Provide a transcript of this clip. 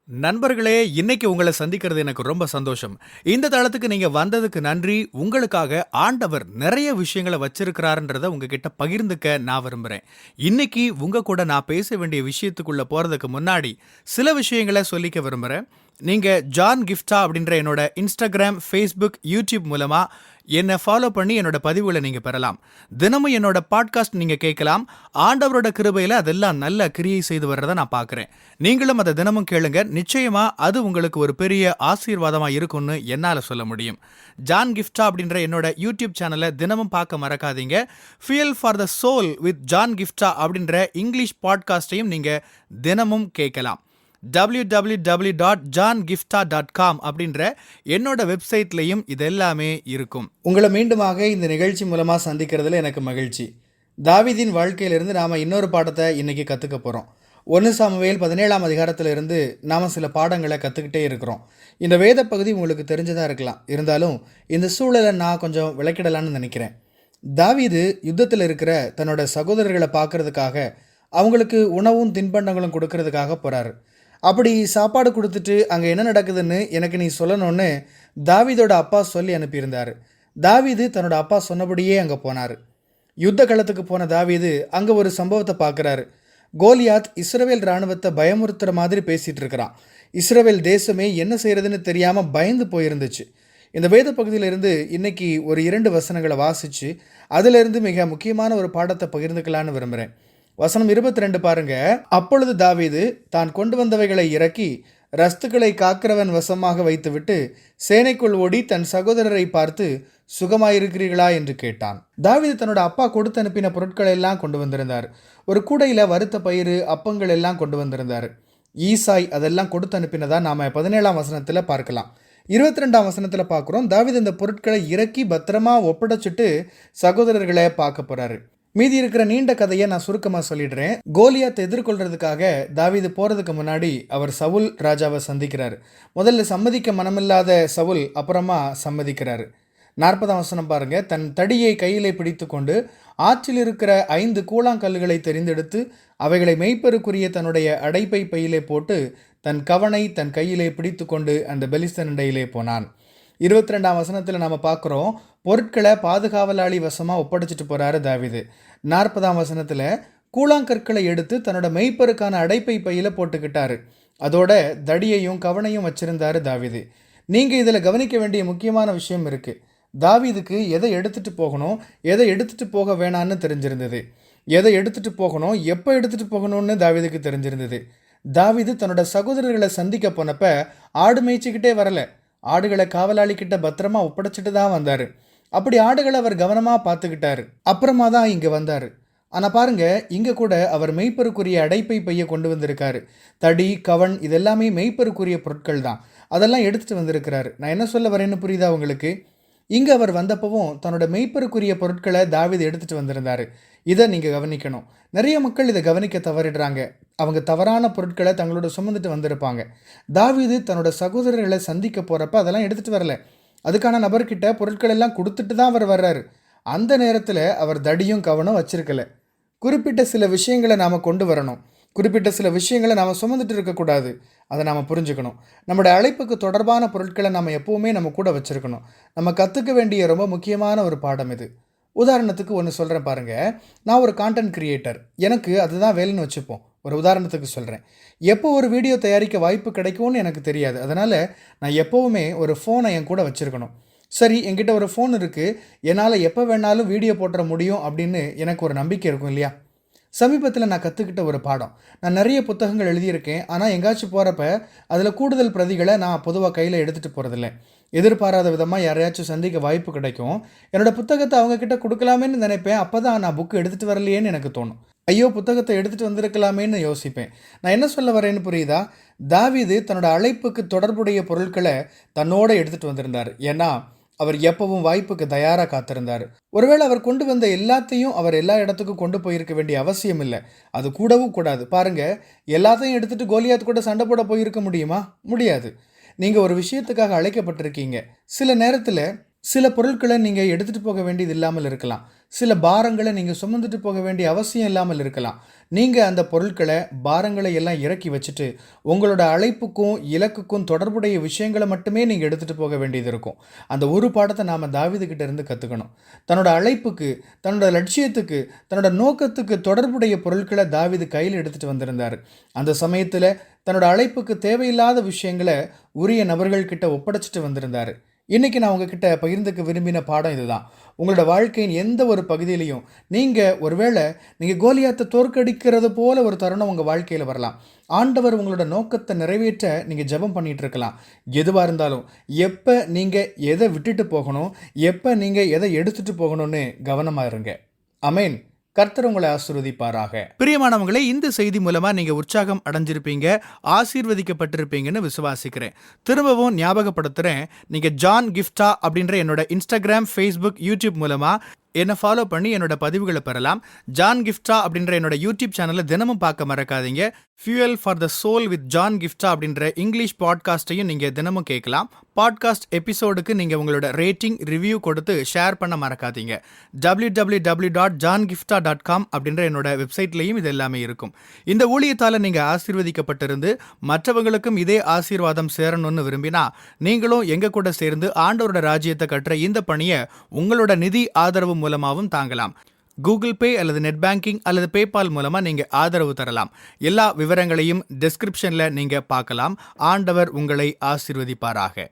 நண்பர்களே, இன்னைக்கு உங்கள சந்திக்கிறது எனக்கு ரொம்ப சந்தோஷம். இந்த தளத்துக்கு நீங்க வந்ததுக்கு நன்றி. உங்களுக்காக ஆண்டவர் நெறைய விஷயங்கள வச்சிருக்கிறாருன்றத உங்ககிட்ட பகிர்ந்துக்க நான் விரும்புறேன். இன்னைக்கு உங்க கூட நான் பேச வேண்டிய விஷயத்துக்குள்ள போறதுக்கு முன்னாடி, சில விஷயங்கள சொல்லிக்க விரும்புறேன். நீங்க ஜான் கிஃப்டா அப்படின்ற என்னோட Instagram, Facebook, YouTube மூலமா என்ன ஃபாலோ பண்ணி என்னோட பதிவுகள நீங்க பெறலாம். தினமும் என்னோட பாட்காஸ்ட் நீங்க கேட்கலாம். ஆண்டவரோட கிருபையில அதெல்லாம் நல்ல கிரியை செய்து வர்றத நான் பார்க்கிறேன். நீங்களும் அத தினமும் கேளுங்க. நிச்சயமா அது உங்களுக்கு ஒரு பெரிய ஆசீர்வாதமா இருக்கும்னு என்னால சொல்ல முடியும். ஜான் கிஃப்டா அப்படின்ற என்னோட யூடியூப் சேனல தினமும் பார்க்க மறக்காதீங்க. Fuel for the soul with John Gifta அப்படின்ற இங்கிலீஷ் பாட்காஸ்டையும் நீங்க தினமும் கேட்கலாம். www.johngifta.com அப்படின்ற என்னோட வெப்சைட்லையும் இதெல்லாமே இருக்கும். உங்களை மீண்டுமாக இந்த நிகழ்ச்சி மூலமா சந்திக்கிறதுல எனக்கு மகிழ்ச்சி. தாவீதின் வாழ்க்கையிலிருந்து நாம இன்னொரு பாடத்தை இன்னைக்கு கத்துக்க போறோம். 1 சாமுவேல் 17ஆம் அதிகாரத்திலிருந்து நாம சில பாடங்களை கத்துக்கிட்டே இருக்கிறோம். இந்த வேத பகுதி உங்களுக்கு தெரிஞ்சதா இருக்கலாம். இருந்தாலும் இந்த சூழலை நான் கொஞ்சம் விளக்கிடலான்னு நினைக்கிறேன். தாவீது யுத்தத்தில் இருக்கிற தன்னோட சகோதரர்களை பார்க்கறதுக்காக அவங்களுக்கு உணவும் தின்பண்டங்களும் கொடுக்கறதுக்காக போறாரு. அப்படி சாப்பாடு கொடுத்துட்டு அங்கே என்ன நடக்குதுன்னு எனக்கு நீ சொல்லணும்னு தாவீதோட அப்பா சொல்லி அனுப்பியிருந்தாரு. தாவீது தன்னோட அப்பா சொன்னபடியே அங்கே போனார். யுத்த களத்துக்கு போன தாவீது அங்கே ஒரு சம்பவத்தை பார்க்குறாரு. கோலியாத் இஸ்ரவேல் இராணுவத்தை பயமுறுத்துற மாதிரி பேசிட்டு இருக்கிறான். இஸ்ரவேல் தேசமே என்ன செய்யறதுன்னு தெரியாமல் பயந்து போயிருந்துச்சு. இந்த வேத பகுதியிலிருந்து இன்னைக்கு ஒரு 2 வசனங்களை வாசித்து அதிலிருந்து மிக முக்கியமான ஒரு பாடத்தை பகிர்ந்துக்கலான்னு விரும்புகிறேன். வசனம் 22 பாருங்க. அப்பொழுது தாவீது தான் கொண்டு வந்தவைகளை இறக்கி ரஸ்துக்களை காக்கிறவன் வசமாக வைத்துவிட்டு சேனைக்குள் ஓடி தன் சகோதரரை பார்த்து சுகமாயிருக்கிறீர்களா என்று கேட்டான். தாவீது தன்னோட அப்பா கொடுத்து அனுப்பின பொருட்களை எல்லாம் கொண்டு வந்திருந்தார். ஒரு கூடையில் வறுத்த பயிறு அப்பங்கள் எல்லாம் கொண்டு வந்திருந்தார். ஈசாய் அதெல்லாம் கொடுத்து அனுப்பினதா நாம 17ஆம் வசனத்தில் பார்க்கலாம். 22ஆம் வசனத்தில் பார்க்குறோம். தாவீது இந்த பொருட்களை இறக்கி பத்திரமா ஒப்படைச்சிட்டு சகோதரர்களை பார்க்க போறாரு. மீதி இருக்கிற நீண்ட கதையை நான் சுருக்கமாக சொல்லிடுறேன். கோலியாத்தை எதிர்கொள்றதுக்காக தாவீது போகிறதுக்கு முன்னாடி அவர் சவுல் ராஜாவை சந்திக்கிறார். முதல்ல சம்மதிக்க மனமில்லாத சவுல் அப்புறமா சம்மதிக்கிறாரு. 40ஆம் வசனம் பாருங்க. தன் தடியை கையிலே பிடித்து கொண்டு ஆற்றில் இருக்கிற 5 கூழாங்கல்லுகளை தெரிந்தெடுத்து அவைகளை மெய்ப்பருக்குரிய தன்னுடைய அடைப்பை பையிலே போட்டு தன் கவனை தன் கையிலே பிடித்து கொண்டு அந்த பெலிஸ்தனிடையிலே போனான். 22ஆம் வசனத்தில் நம்ம பார்க்குறோம், பொருட்களை பாதுகாவலாளி வசமாக ஒப்படைச்சிட்டு போகிறாரு தாவீது. 40ஆம் வசனத்தில் கூழாங்கற்களை எடுத்து தன்னோட மெய்ப்பருக்கான அடைப்பை பையில் போட்டுக்கிட்டாரு. அதோட தடியையும் கவனையும் வச்சிருந்தாரு தாவீது. நீங்கள் இதில் கவனிக்க வேண்டிய முக்கியமான விஷயம் இருக்குது. தாவீதுக்கு எதை எடுத்துகிட்டு போகணும், எதை எடுத்துகிட்டு போக வேணான்னு தெரிஞ்சிருந்தது. எதை எடுத்துகிட்டு போகணும், எப்போ எடுத்துகிட்டு போகணும்னு தாவீதுக்கு தெரிஞ்சிருந்தது. தாவீது தன்னோட சகோதரர்களை சந்திக்க போனப்ப ஆடு மேய்ச்சிக்கிட்டே வரலை. ஆடுகளை காவலாளி கிட்ட பத்திரமா ஒப்படைச்சிட்டு தான் வந்தார். அப்படி ஆடுகளை அவர் கவனமாக பார்த்துக்கிட்டாரு. அப்புறமா தான் இங்கே வந்தார். ஆனால் பாருங்க, இங்கே கூட அவர் மெய்ப்பருக்குரிய அடைப்பை பைய கொண்டு வந்திருக்காரு. தடி, கவன் இதெல்லாமே மெய்ப்பருக்குரிய பொருட்கள் தான். அதெல்லாம் எடுத்துகிட்டு வந்திருக்கிறாரு. நான் என்ன சொல்ல வரேன்னு புரியுதா உங்களுக்கு? இங்கே அவர் வந்தப்பவும் தன்னோட மெய்ப்பருக்குரிய பொருட்களை தாவீது எடுத்துகிட்டு வந்திருந்தார். இதை நீங்கள் கவனிக்கணும். நிறைய மக்கள் இதை கவனிக்க தவறிடுறாங்க. அவங்க தவறான பொருட்களை தங்களோட சுமந்துட்டு வந்திருப்பாங்க. தாவீது தன்னோட சகோதரர்களை சந்திக்க போகிறப்ப அதெல்லாம் எடுத்துகிட்டு வரல. அதுக்கான நபர்கிட்ட பொருட்கள் எல்லாம் கொடுத்துட்டு தான் அவர் வர்றாரு. அந்த நேரத்தில் அவர் தடியும் கவனம் வச்சிருக்கல. குறிப்பிட்ட சில விஷயங்களை நாம் கொண்டு வரணும். குறிப்பிட்ட சில விஷயங்களை நாம் சுமந்துட்டு இருக்கக்கூடாது. அதை நாம் புரிஞ்சுக்கணும். நம்முடைய அழைப்புக்கு தொடர்பான பொருட்களை நம்ம எப்போவுமே நம்ம கூட வச்சுருக்கணும். நம்ம கற்றுக்க வேண்டிய ரொம்ப முக்கியமான ஒரு பாடம் இது. உதாரணத்துக்கு ஒன்று சொல்கிறேன் பாருங்கள். நான் ஒரு கான்டென்ட் கிரியேட்டர். எனக்கு அதுதான் வேலைன்னு வச்சுப்போம். ஒரு உதாரணத்துக்கு சொல்கிறேன். எப்போ ஒரு வீடியோ தயாரிக்க வாய்ப்பு கிடைக்கும்னு எனக்கு தெரியாது. அதனால் நான் எப்போவுமே ஒரு ஃபோனை என் கூட வச்சுருக்கணும். சரி, என்கிட்ட ஒரு ஃபோன் இருக்குது, என்னால் எப்போ வேணாலும் வீடியோ போட்டுற முடியும் அப்படின்னு எனக்கு ஒரு நம்பிக்கை இருக்கும் இல்லையா? சமீபத்தில் நான் கற்றுக்கிட்ட ஒரு பாடம். நான் நிறைய புத்தகங்கள் எழுதியிருக்கேன். ஆனால் எங்காச்சும் போகிறப்ப அதில் கூடுதல் பிரதிகளை நான் பொதுவாக கையில் எடுத்துகிட்டு போகிறதில்ல. எதிர்பாராத விதமாக யாரையாச்சும் சந்திக்க வாய்ப்பு கிடைக்கும். என்னோடய புத்தகத்தை அவங்கக்கிட்ட கொடுக்கலாமேன்னு நினைப்பேன். அப்போ தான் நான் புக்கு எடுத்துகிட்டு வரலையேன்னு எனக்கு தோணும். ஐயோ, புத்தகத்தை எடுத்துகிட்டு வந்திருக்கலாமேன்னு யோசிப்பேன். நான் என்ன சொல்ல வரேன்னு புரியுதா? தாவீது தன்னோட அழைப்புக்கு தொடர்புடைய பொருட்களை தன்னோடு எடுத்துகிட்டு வந்திருந்தார். ஏன்னா அவர் எப்பவும் வாய்ப்புக்கு தயாராக காத்திருந்தார். ஒருவேளை அவர் கொண்டு வந்த எல்லாத்தையும் அவர் எல்லா இடத்துக்கும் கொண்டு போயிருக்க வேண்டிய அவசியம் இல்லை. அது கூடவும் கூடாது. பாருங்க, எல்லாத்தையும் எடுத்துகிட்டு கோலியாத் கூட சண்டை போட போயிருக்க முடியுமா? முடியாது. நீங்கள் ஒரு விஷயத்துக்காக அழைக்கப்பட்டிருக்கீங்க. சில நேரத்தில் சில பொருட்களை நீங்கள் எடுத்துகிட்டு போக வேண்டியது இல்லாமல் இருக்கலாம். சில பாரங்களை நீங்கள் சுமந்துட்டு போக வேண்டிய அவசியம் இல்லாமல் இருக்கலாம். நீங்கள் அந்த பொருட்களை, பாரங்களை எல்லாம் இறக்கி வச்சுட்டு, உங்களோட அழைப்புக்கும் இலக்குக்கும் தொடர்புடைய விஷயங்களை மட்டுமே நீங்கள் எடுத்துகிட்டு போக வேண்டியது இருக்கும். அந்த ஒரு பாடத்தை நாம் தாவீதுகிட்ட இருந்து கற்றுக்கணும். தன்னோட அழைப்புக்கு, தன்னோட லட்சியத்துக்கு, தன்னோட நோக்கத்துக்கு தொடர்புடைய பொருட்களை தாவீது கையில் எடுத்துகிட்டு வந்திருந்தார். அந்த சமயத்தில் தன்னோட அழைப்புக்கு தேவையில்லாத விஷயங்களை உரிய நபர்கள்கிட்ட ஒப்படைச்சிட்டு வந்திருந்தார். இன்றைக்கி நான் உங்ககிட்ட பகிர்ந்துக்க விரும்பின பாடம் இதுதான். உங்களோட வாழ்க்கையின் எந்த ஒரு பகுதியிலையும் நீங்கள் கோலியாத்தை தோற்கடிக்கிறது போல ஒரு தருணம் உங்கள் வாழ்க்கையில் வரலாம். ஆண்டவர் உங்களோட நோக்கத்தை நிறைவேற்ற நீங்கள் ஜெபம் பண்ணிகிட்டு இருக்கலாம். எதுவாக இருந்தாலும் எப்போ நீங்கள் எதை விட்டுட்டு போகணும், எப்போ நீங்கள் எதை எடுத்துகிட்டு போகணும்னு கவனமாக இருங்க. அமேன். கர்த்தர் உங்களை ஆசீர்வதிப்பாராக. பிரியமானவங்களே, இந்த செய்தி மூலமா நீங்க உற்சாகம் அடைஞ்சிருப்பீங்க, ஆசீர்வதிக்கப்பட்டிருப்பீங்கன்னு விசுவாசிக்கிறேன். திரும்பவும் ஞாபகப்படுத்துறேன், நீங்க ஜான் கிஃப்டா அப்படின்ற என்னோட இன்ஸ்டாகிராம், ஃபேஸ்புக், யூடியூப் மூலமா என்னை ஃபாலோ பண்ணி என்னோட பதிவுகளை பெறலாம். ஜான் கிஃப்டா அப்படின்ற என்னோட யூடியூப் சேனலை தினமும் பார்க்க மறக்காதீங்க. Fuel for the soul with John Gifta அப்படின்ற இங்கிலீஷ் பாட்காஸ்ட்டையும் நீங்கள் தினமும் கேட்கலாம். பாட்காஸ்ட் எபிசோடுக்கு நீங்கள் உங்களோட ரேட்டிங், ரிவ்யூ கொடுத்து ஷேர் பண்ண மறக்காதீங்க. www.johngifta.com அப்படின்ற என்னோட வெப்சைட்லையும் இது எல்லாமே இருக்கும். இந்த ஊழியத்தால் நீங்கள் ஆசீர்வதிக்கப்பட்டிருந்து மற்றவங்களுக்கும் இதே ஆசீர்வாதம் சேரணும்னு விரும்பினா, நீங்களும் எங்கள் கூட சேர்ந்து ஆண்டவரோட ராஜ்யத்தை கட்டுற இந்த பணியை உங்களோட நிதி ஆதரவு மூலமாகவும் தாங்கலாம். கூகுள் பே அல்லது நெட் பேங்கிங் அல்லது பேபால் மூலமா நீங்க ஆதரவு தரலாம். எல்லா விவரங்களையும் டிஸ்கிரிப்ஷன்ல நீங்க பார்க்கலாம். ஆண்டவர் உங்களை ஆசீர்வதிப்பாராக.